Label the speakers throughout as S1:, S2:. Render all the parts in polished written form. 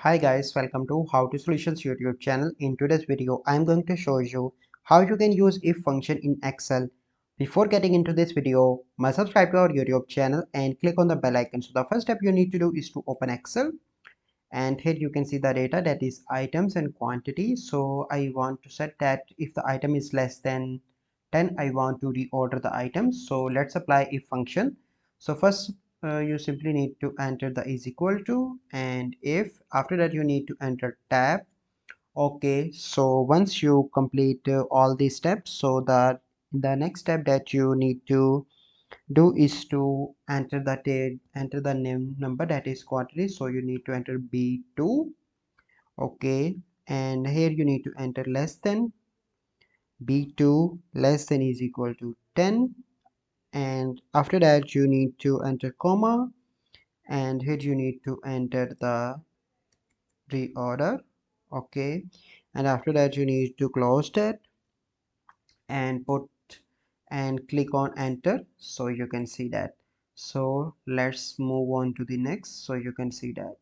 S1: Hi guys, welcome to How to Solutions YouTube channel. In today's video, I'm going to show you how you can use if function in Excel. Before getting into this video, must subscribe to our YouTube channel and click on the bell icon. So the first step you need to do is to open Excel, and here you can see the data, that is items and quantity. So I want to set that if the item is less than 10, I want to reorder the items. So let's apply if function. So first you simply need to enter the is equal to and if. After that you need to enter tab. Okay, so once you complete all these steps, so the next step that you need to do is to enter the name number, that is quantity. So you need to enter b2. Okay, and here you need to enter less than. B2 less than is equal to 10, and after that you need to enter comma, and here you need to enter the reorder. Okay, and after that you need to close that and put and click on enter. So you can see that. So let's move on to the next. So you can see that.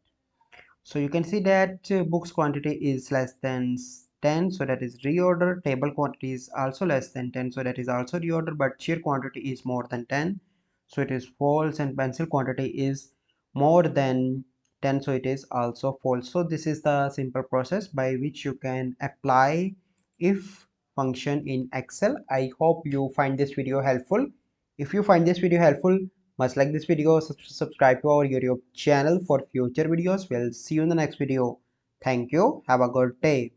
S1: So you can see that books quantity is less than 10, so that is reorder. Table quantity is also less than 10, so that is also reorder, but chair quantity is more than 10, so it is false, and pencil quantity is more than 10, so it is also false. So this is the simple process by which you can apply if function in Excel. I hope you find this video helpful. If you find this video helpful, must like this video, subscribe to our YouTube channel for future videos. We'll see you in the next video. Thank you. Have a good day.